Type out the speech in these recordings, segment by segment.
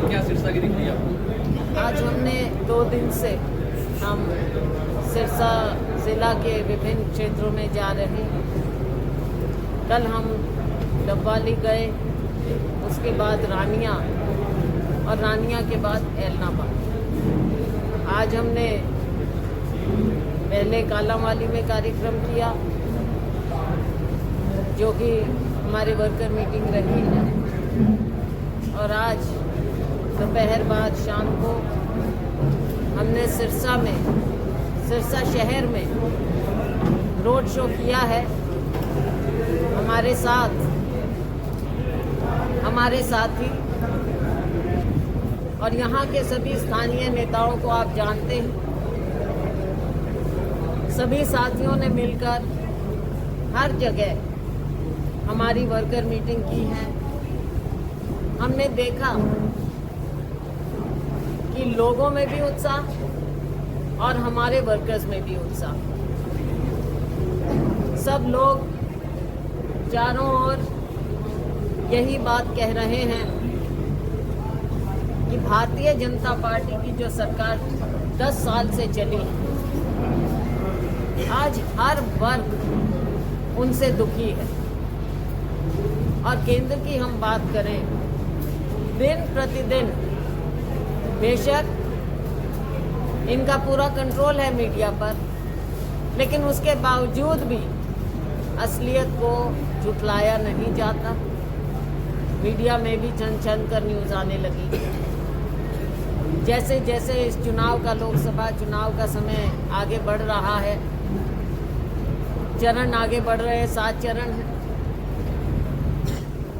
क्या सिरसा की दिख रही है आपको? आज हमने 2 दिन से हम सिरसा ज़िला के विभिन्न क्षेत्रों में जा रहे हैं। कल हम डब्बाली गए, उसके बाद रानिया और रानिया के बाद ऐलनाबाद। आज हमने पहले कालांवाली में कार्यक्रम किया, जो कि हमारे वर्कर मीटिंग रही है, और आज दोपहर बाद शाम को हमने सिरसा शहर में रोड शो किया है। हमारे साथी और यहाँ के सभी स्थानीय नेताओं को आप जानते हैं, सभी साथियों ने मिलकर हर जगह हमारी वर्कर मीटिंग की है। हमने देखा कि लोगों में भी उत्साह और हमारे वर्कर्स में भी उत्साह। सब लोग चारों ओर यही बात कह रहे हैं कि भारतीय जनता पार्टी की जो सरकार 10 साल से चली, आज हर वर्ग उनसे दुखी है। और केंद्र की हम बात करें, दिन प्रतिदिन बेशक इनका पूरा कंट्रोल है मीडिया पर, लेकिन उसके बावजूद भी असलियत को झुठलाया नहीं जाता। मीडिया में भी छन कर न्यूज़ आने लगी। जैसे जैसे इस चुनाव का, लोकसभा चुनाव का समय आगे बढ़ रहा है, चरण आगे बढ़ रहे हैं, 7 चरण हैं।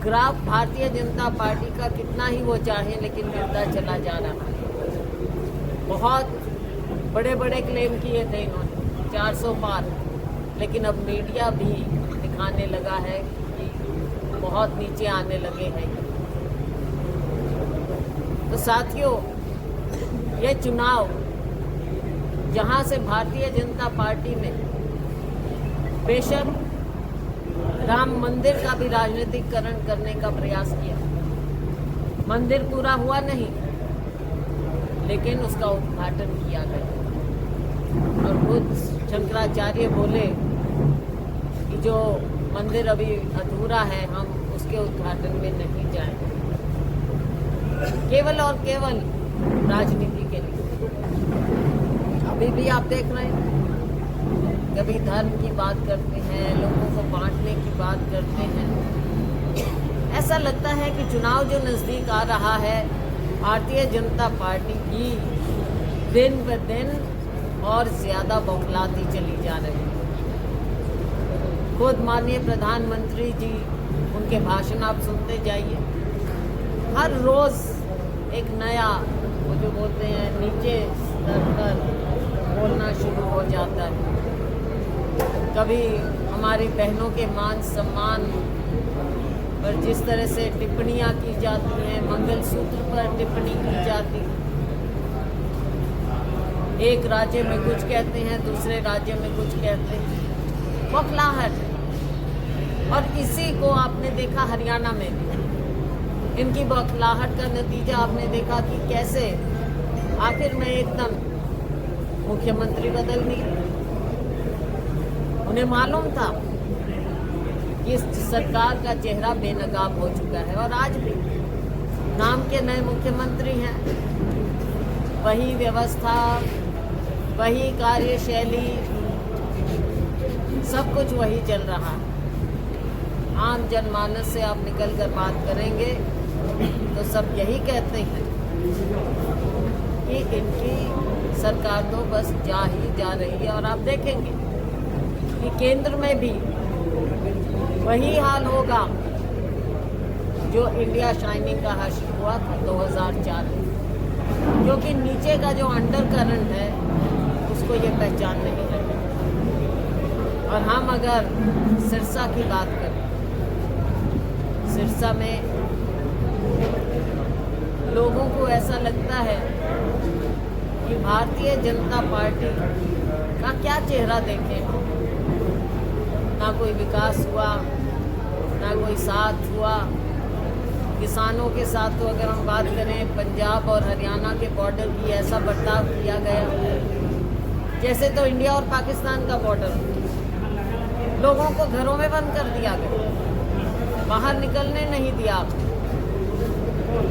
ग्राफ भारतीय जनता पार्टी का कितना ही वो चाहे, लेकिन गिरता चला जा रहा है। बहुत बड़े बड़े क्लेम किए थे इन्होंने, 400 पार, लेकिन अब मीडिया भी दिखाने लगा है कि बहुत नीचे आने लगे हैं। तो साथियों, ये चुनाव जहां से भारतीय जनता पार्टी ने बेशक राम मंदिर का भी राजनीतिकरण करने का प्रयास किया, मंदिर पूरा हुआ नहीं, लेकिन उसका उद्घाटन किया गया। और खुद शंकराचार्य बोले कि जो मंदिर अभी अधूरा है, हम उसके उद्घाटन में नहीं जाएंगे, केवल और केवल राजनीति के लिए। अभी भी आप देख रहे हैं, कभी धर्म की बात करते हैं, लोगों को बांटने की बात करते हैं। ऐसा लगता है कि चुनाव जो नज़दीक आ रहा है, भारतीय जनता पार्टी की दिन ब दिन और ज़्यादा बौखलाती चली जा रही है। खुद माननीय प्रधानमंत्री जी, उनके भाषण आप सुनते जाइए, हर रोज़ एक नया, वो जो बोलते हैं नीचे स्तर पर बोलना शुरू हो जाता है। कभी हमारी बहनों के मान सम्मान पर जिस तरह से टिप्पणियां की जाती हैं, मंगलसूत्र पर टिप्पणी की जाती है, एक राज्य में कुछ कहते हैं, दूसरे राज्य में कुछ कहते हैं, बौखलाहट। और इसी को आपने देखा हरियाणा में भी, इनकी बौखलाहट का नतीजा आपने देखा कि कैसे आखिर में एकदम मुख्यमंत्री बदल दी। उन्हें मालूम था कि इस सरकार का चेहरा बेनकाब हो चुका है, और आज भी नाम के नए मुख्यमंत्री हैं, वही व्यवस्था, वही कार्यशैली, सब कुछ वही चल रहा है। आम जनमानस से आप निकल कर बात करेंगे तो सब यही कहते हैं कि इनकी सरकार तो बस जा ही जा रही है। और आप देखेंगे कि केंद्र में भी वही हाल होगा जो इंडिया शाइनिंग का हासिल हुआ था 2004 में, क्योंकि नीचे का जो अंडर करंट है उसको ये पहचान नहीं रहे। और हम अगर सिरसा की बात करें, सिरसा में लोगों को ऐसा लगता है कि भारतीय जनता पार्टी का क्या चेहरा देखें। ना कोई विकास हुआ, ना कोई साथ हुआ, किसानों के साथ तो अगर हम बात करें, पंजाब और हरियाणा के बॉर्डर की ऐसा बर्ताव किया गया जैसे तो इंडिया और पाकिस्तान का बॉर्डर। लोगों को घरों में बंद कर दिया गया, बाहर निकलने नहीं दिया,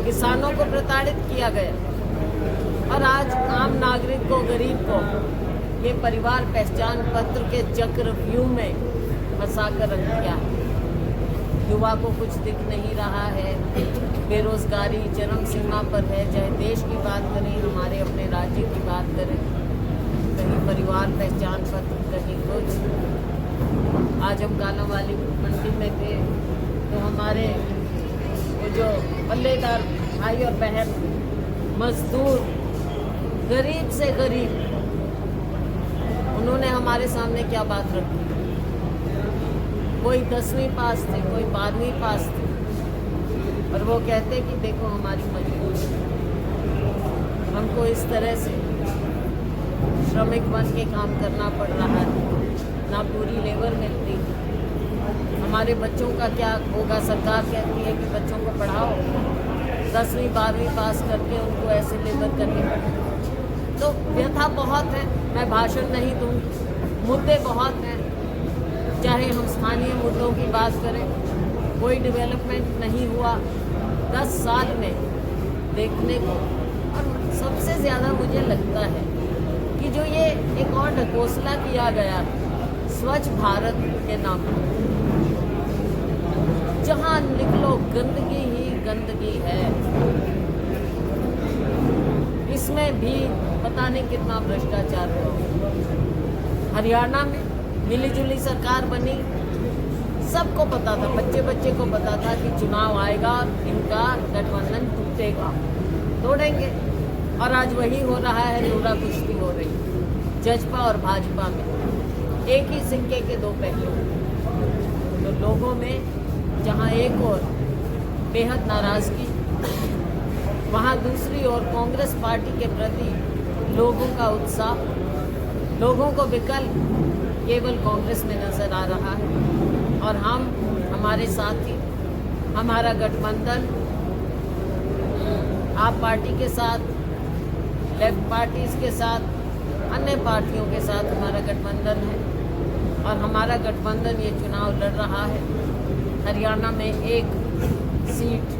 किसानों को प्रताड़ित किया गया और आज आम नागरिक को, गरीब को ये परिवार पहचान पत्र के चक्रव्यूह में फंसा कर रख दिया है। युवा को कुछ दिख नहीं रहा है, बेरोजगारी चरम सीमा पर है। चाहे देश की बात करें, हमारे अपने राज्य की बात करें, कहीं परिवार पहचान पत्र, कहीं कुछ। आज हम कालांवाली मंडी में थे तो हमारे वो जो पल्लेदार भाई और बहन, मजदूर, गरीब से गरीब, उन्होंने हमारे सामने क्या बात रखी। कोई 10वीं पास थे, कोई 12वीं पास थे और वो कहते कि देखो हमारी मजबूरी, हमको इस तरह से श्रमिक बन के काम करना पड़ रहा है, ना पूरी लेबर मिलती। हमारे बच्चों का क्या होगा? सरकार कहती है कि बच्चों को पढ़ाओ, 10वीं 12वीं पास करके उनको ऐसे लेबर करनी पड़ती। तो व्यथा बहुत है, मैं भाषण नहीं दूँगी, मुद्दे बहुत हैं। चाहे हम स्थानीय मुद्दों की बात करें, कोई डेवलपमेंट नहीं हुआ 10 साल में देखने को। और सबसे ज़्यादा मुझे लगता है कि जो ये एक और ढकोसला किया गया स्वच्छ भारत के नाम पर, जहाँ निकलो गंदगी ही गंदगी है। इसमें भी पता नहीं कितना भ्रष्टाचार हुआ। हरियाणा में मिलीजुली सरकार बनी, सबको पता था, बच्चे बच्चे को पता था कि चुनाव आएगा, इनका गठबंधन टूटेगा, तोड़ेंगे। और आज वही हो रहा है, नूरा कुश्ती हो रही जजपा और भाजपा में, एक ही सिक्के के दो पहलू। तो लोगों में जहां एक और बेहद नाराजगी, वहां दूसरी ओर कांग्रेस पार्टी के प्रति लोगों का उत्साह, लोगों को विकल्प केवल कांग्रेस में नजर आ रहा है। और हम, हमारे साथी, हमारा गठबंधन आप पार्टी के साथ, लेफ्ट पार्टीज के साथ, अन्य पार्टियों के साथ हमारा गठबंधन है और हमारा गठबंधन ये चुनाव लड़ रहा है। हरियाणा में एक सीट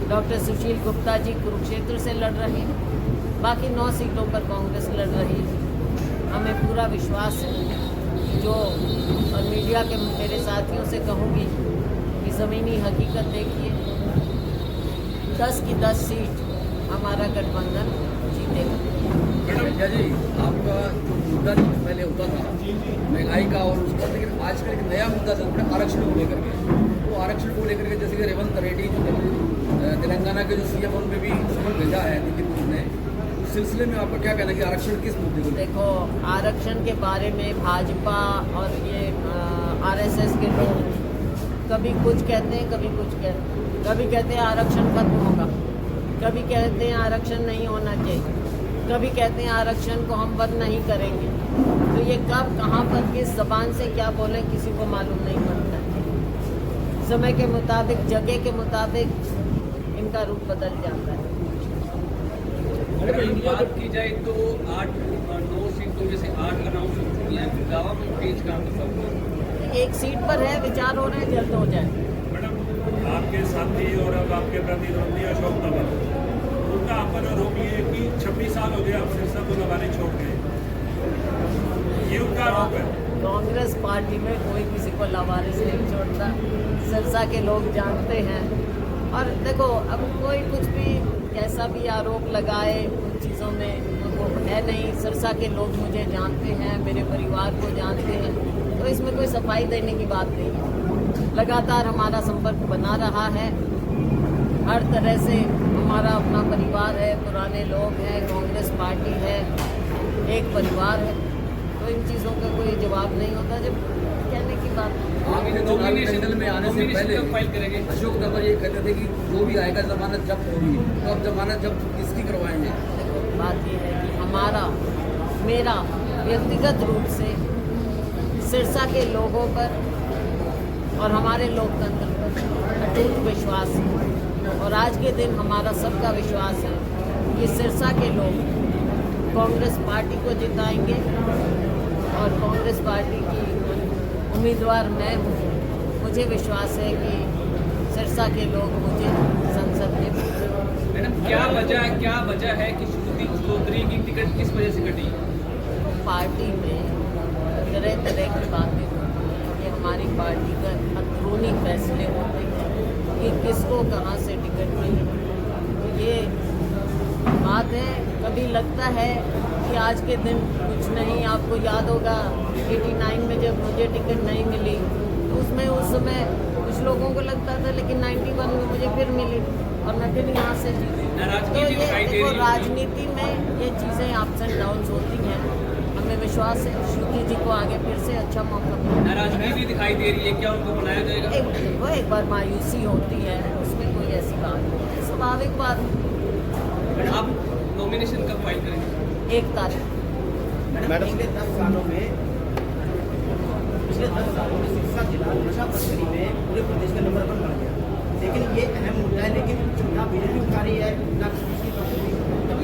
डॉक्टर सुशील गुप्ता जी कुरुक्षेत्र से लड़ रहे हैं, बाकी 9 सीटों पर कांग्रेस लड़ रही है। हमें पूरा विश्वास है जो, और मीडिया के मेरे साथियों से कहूँगी कि ज़मीनी हकीकत देखिए, 10 की 10 सीट हमारा गठबंधन जीतेगा। मैडम जी, आपका जो मुद्दा पहले होता था महंगाई का और उसका, लेकिन आजकल एक नया मुद्दा चल रहा है आरक्षण को लेकर के। वो आरक्षण को लेकर के जैसे कि रेवंत रेड्डी जो तेलंगाना के जो सीएम, उनमें भी समन भेजा है दिल्ली ने, उस सिलसिले में आपका क्या कहना है कि आरक्षण किस मुद्दे को? देखो, आरक्षण के बारे में भाजपा और ये आरएसएस के लोग कभी कुछ कहते हैं, कभी कुछ कहते हैं। कभी कहते हैं आरक्षण खत्म होगा, कभी कहते हैं आरक्षण नहीं होना चाहिए, कभी कहते हैं आरक्षण को हम बंद नहीं करेंगे। तो ये कब, कहाँ पर, किस जबान से क्या बोलें, किसी को मालूम नहीं पड़ता। समय के मुताबिक, जगह के मुताबिक इनका रूप बदल जाता है। अगर बात की जाए तो 8-9 सीटों में से 8 अनाउंस हो चुकी हैं, दावा में पेज काम करता एक सीट पर है, विचार हो रहे हैं, जल्द हो जाए। मैडम, आपके साथी और अब आपके प्रतिद्वंदी अशोक तंवर, उनका आप पर आरोप ये है कि 26 साल हो गए आप सिरसा को दबाने छोड़ गए, ये उनका आरोप है। कांग्रेस पार्टी में कोई किसी को लावारिस नहीं छोड़ता, सिरसा के लोग जानते हैं। और देखो, अब कोई कुछ भी कैसा भी आरोप लगाए, उन चीज़ों में वो है नहीं। सिरसा के लोग मुझे जानते हैं, मेरे परिवार को जानते हैं, तो इसमें कोई सफाई देने की बात नहीं है। लगातार हमारा संपर्क बना रहा है, हर तरह से हमारा अपना परिवार है, पुराने लोग हैं, कांग्रेस पार्टी है, एक परिवार है। तो इन चीज़ों का कोई जवाब नहीं होता जब कहने की बात। आगे चुनावी पैनल में आने से पहले फाइल करेंगे। अशोक तंवर ये कहते थे कि जो भी आएगा जमानत जब्त होगी, तो अब जमानत जब्त किसकी करवाएंगे? बात यह है कि हमारा, मेरा व्यक्तिगत रूप से सिरसा के लोगों पर और हमारे लोकतंत्र पर अटूट विश्वास है। और आज के दिन हमारा सबका विश्वास है कि सिरसा के लोग कांग्रेस पार्टी को जिताएंगे और कांग्रेस पार्टी की उम्मीदवार मैं हूँ। मुझे विश्वास है कि सिरसा के लोग मुझे संसद में भेजेंगे। मैडम क्या वजह है कि श्रुति चौधरी की टिकट किस वजह से कटी? पार्टी में तरह तरह की बातें होती हैं। ये हमारी पार्टी का अंदरूनी फैसले होते हैं कि किसको कहाँ से टिकट मिले। ये बात है, कभी लगता है कि आज के दिन कुछ नहीं। आपको याद होगा 89 में जब मुझे टिकट नहीं मिली तो उसमें उस समय कुछ लोगों को लगता था, लेकिन 91 में मुझे फिर मिली और मैं फिर यहाँ से जीती। तो ये देखो, राजनीति में ये चीज़ें अप्स एंड डाउन्स होती हैं। हमें विश्वास है श्रुति जी को आगे फिर से अच्छा मौका मिलेगा। नाराजगी भी दिखाई दे रही है, क्या उनको बुलाया जाएगा? एक बार मायूसी होती है, उसमें कोई ऐसी बात नहीं है, स्वाभाविक बात है। आप नॉमिनेशन कब फाइल करेंगे? 1 तारीख। मैडम, पिछले 10 सालों में सिरसा जिला नशा तस्करी में पूरे प्रदेश का नंबर 1 बन गया, लेकिन ये अहम मुद्दा है। लेकिन ना बीजेपी उठा रही है, ना किसी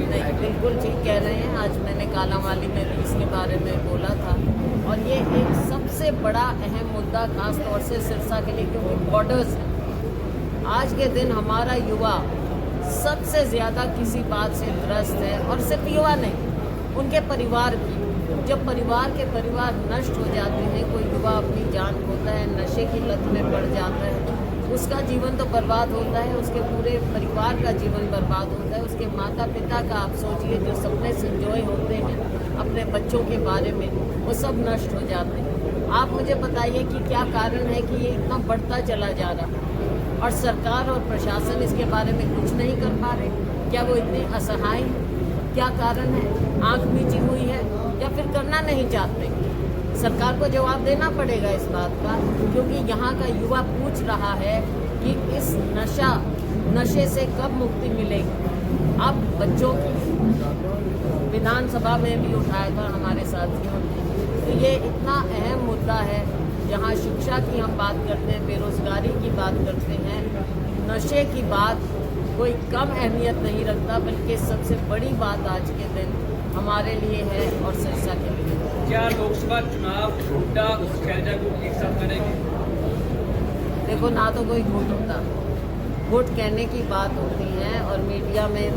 नहीं, बिल्कुल ठीक कह रहे हैं। आज मैंने कालांवाली में भी इसके बारे में बोला था और ये एक सबसे बड़ा अहम मुद्दा खास तौर से सिरसा के लिए, क्योंकि बॉर्डर्स है। आज के दिन हमारा युवा सबसे ज़्यादा किसी बात से त्रस्त है, और सिर्फ युवा नहीं, उनके परिवार भी। जब परिवार के परिवार नष्ट हो जाते हैं, कोई युवा अपनी जान खोता है, नशे की लत में पड़ जाता है, उसका जीवन तो बर्बाद होता है, उसके पूरे परिवार का जीवन बर्बाद होता है। उसके माता पिता का आप सोचिए, जो सपने संजोए होते हैं अपने बच्चों के बारे में, वो सब नष्ट हो जाते हैं। आप मुझे बताइए कि क्या कारण है कि ये इतना बढ़ता चला जा रहा है और सरकार और प्रशासन इसके बारे में कुछ नहीं कर पा रहे? क्या वो इतने असहाय हैं? क्या कारण है? आँख मीची हुई है या फिर करना नहीं चाहते? सरकार को जवाब देना पड़ेगा इस बात का, क्योंकि यहाँ का युवा पूछ रहा है कि इस नशे से कब मुक्ति मिलेगी। अब बच्चों की विधानसभा में भी उठाया था हमारे साथियों ने। तो ये इतना अहम मुद्दा है, जहाँ शिक्षा की हम बात करते हैं, बेरोजगारी की बात करते हैं, नशे की बात कोई कम अहमियत नहीं रखता, बल्कि सबसे बड़ी बात आज के दिन हमारे लिए है और सिरसा के लिए। क्या लोकसभा चुनाव हुड्डा और शैलजा को एक साथ करेंगे? देखो, ना तो कोई वोट होता, वोट कहने की बात होती है और मीडिया में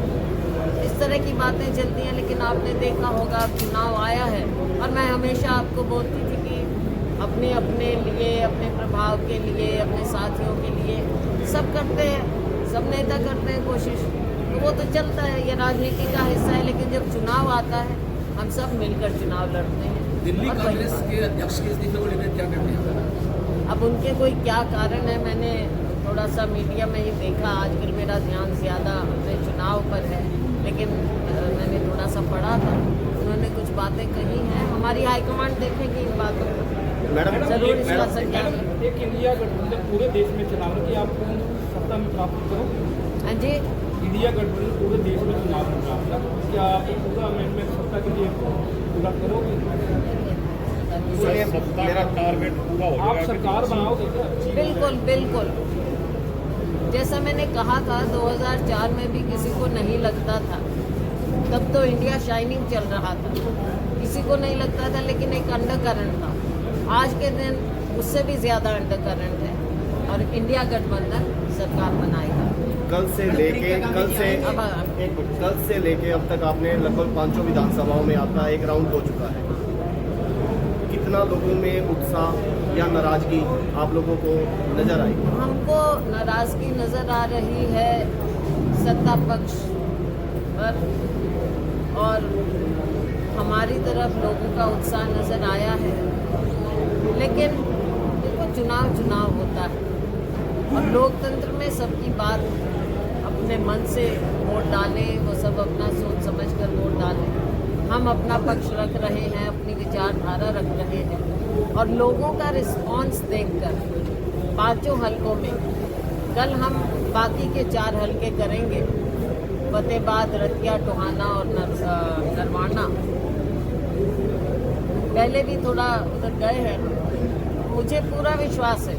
इस तरह की बातें चलती हैं। लेकिन आपने देखा होगा, अब चुनाव आया है और मैं हमेशा आपको बोलती थी कि अपने लिए, अपने प्रभाव के लिए, अपने साथियों के लिए सब करते हैं, सब नेता करते हैं कोशिश, तो वो तो चलता है, ये राजनीति का हिस्सा है। लेकिन जब चुनाव आता है, हम सब मिलकर चुनाव लड़ते हैं। दिल्ली कांग्रेस के अध्यक्ष के इस्तीफे को लेकर क्या कहते हैं? अब उनके कोई क्या कारण है, मैंने थोड़ा सा मीडिया में ही देखा। आजकल मेरा ध्यान ज़्यादा अपने चुनाव पर है, लेकिन मैंने थोड़ा सा पढ़ा था, उन्होंने कुछ बातें कही हैं। हमारी हाईकमांड देखेगी इन बातों को, जरूर इसका संज्ञान। एक इंडिया गठबंधन पूरे देश में चुनाव की आप सत्ता में प्राप्त करो। हाँ जी, इंडिया गठबंधन पूरे देश में चुनाव में प्राप्त, क्या आप पूरा अमेंडमेंट सत्ता के लिए पूरा करोगे? मेरा टारगेट पूरा हो आप सरकार बनाओगे क्या? बिल्कुल बिल्कुल। जैसा मैंने कहा था, 2004 में भी किसी को नहीं लगता था, तब तो इंडिया शाइनिंग चल रहा था, किसी को नहीं लगता था, लेकिन एक अंडरकरंट था। आज के दिन उससे भी ज़्यादा अंडरकरंट है और इंडिया गठबंधन सरकार बनाएगा। कल से लेके अब तक आपने लगभग 5 विधानसभाओं में आपका एक राउंड हो चुका है। कितना लोगों में उत्साह या नाराजगी आप लोगों को नजर आई? हमको नाराजगी नज़र आ रही है सत्ता पक्ष पर, और हमारी तरफ लोगों का उत्साह नज़र आया है। लेकिन देखो, चुनाव होता है और लोकतंत्र में सबकी बात अपने मन से वोट डालें, वो सब अपना सोच समझ कर वोट डालें। हम अपना पक्ष रख रहे हैं, अपनी विचारधारा रख रहे हैं, और लोगों का रिस्पांस देखकर 5 हलकों में कल हम बाकी के 4 हलके करेंगे, फतेहाबाद, रतिया, टोहाना और नरवाना। पहले भी थोड़ा उधर गए हैं। मुझे पूरा विश्वास है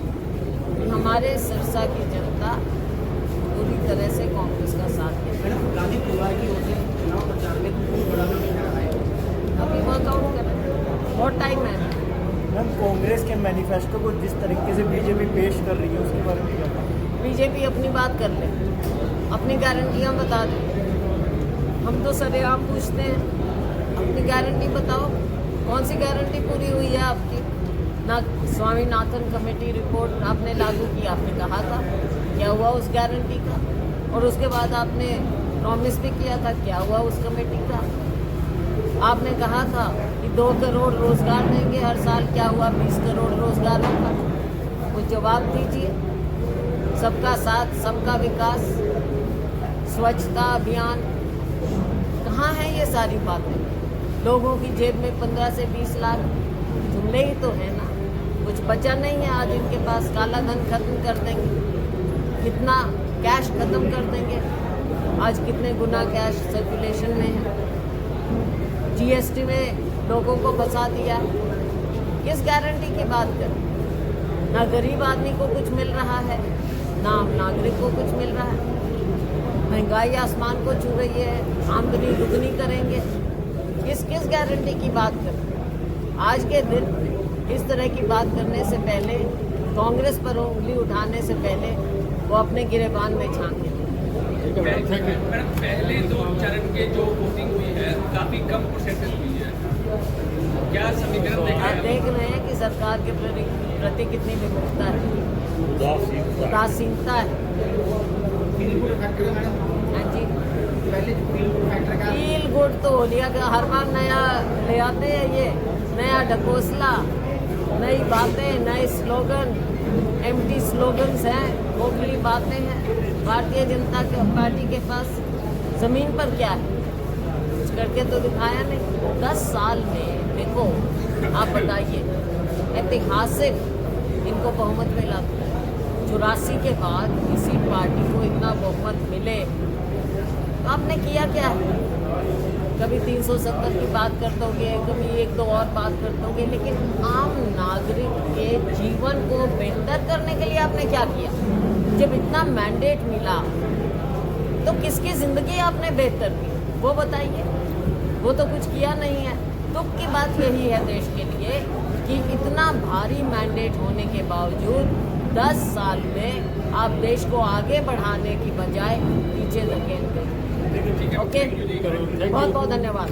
कि हमारे सिरसा की जनता पूरी तरह से कांग्रेस का साथ दे। मैडम, गांधी परिवार की ओर से चुनाव प्रचार में खूब बड़ा दिख रहा है। अभी वर्कआउट कर रहे हैं, बहुत टाइम है। मैम, कांग्रेस के मैनिफेस्टो को जिस तरीके से बीजेपी पेश कर रही है उसके बारे में क्या कहें? बीजेपी अपनी बात कर ले, अपनी गारंटियाँ बता दे। हम तो सरेआम पूछते हैं, अपनी गारंटी बताओ, कौन सी गारंटी पूरी हुई है आपकी? ना स्वामीनाथन कमेटी रिपोर्ट आपने लागू की, आपने कहा था, क्या हुआ उस गारंटी का? और उसके बाद आपने प्रॉमिस भी किया था, क्या हुआ उस कमेटी का? आपने कहा था कि 2 करोड़ रोजगार देंगे हर साल, क्या हुआ 20 करोड़ रोजगारों का? कुछ जवाब दीजिए। सबका साथ, सबका विकास, स्वच्छता अभियान, कहाँ है ये सारी बातें? लोगों की जेब में 15 से 20 लाख जुमले ही तो है ना, कुछ बचा नहीं है। आज इनके पास काला धन खत्म कर देंगे, कितना कैश खत्म कर देंगे। आज कितने गुना कैश सर्कुलेशन में है। जीएसटी में लोगों को फंसा दिया। किस गारंटी की बात करें? ना गरीब आदमी को कुछ मिल रहा है, ना आम नागरिक को कुछ मिल रहा है। महंगाई आसमान को छू रही है, आमदनी दुगनी करेंगे। किस गारंटी की बात करें? आज के दिन इस तरह की बात करने से पहले, कांग्रेस पर उंगली उठाने से पहले वो अपने गिरेबान में झांके। मैडम, पहले 2 चरण के जो वोटिंग हुई है काफी कम परसेंटेज हुई है, क्या समीकरण देख रहे आप हैं? देख रहे हैं कि सरकार के प्रति कितनी विमुखता है, उदासीनता है। हाँ जी, फील गुड तो होलिया का हर बार नया ले आते हैं, ये नया ढकोसला, नई बातें, नए स्लोगन, एम्प्टी स्लोगन्स हैं, खोखली बातें हैं। भारतीय जनता पार्टी के पास जमीन पर क्या है? कुछ करके तो दिखाया नहीं। 10 साल में देखो, आप बताइए, ऐतिहासिक इनको बहुमत मिला। 84 के बाद किसी पार्टी को इतना बहुमत मिले तो आपने किया क्या है? कभी 370 की बात कर दोगे, कभी 1-2 और बात कर दोगे, लेकिन आम नागरिक के जीवन को बेहतर करने के लिए आपने क्या किया? जब इतना मैंडेट मिला तो किसकी ज़िंदगी आपने बेहतर की, वो बताइए। वो तो कुछ किया नहीं है। दुख की बात यही है देश के लिए कि इतना भारी मैंडेट होने के बावजूद 10 साल में आप देश को आगे बढ़ाने की बजाय पीछे धकेल गए। ओके, बहुत बहुत धन्यवाद।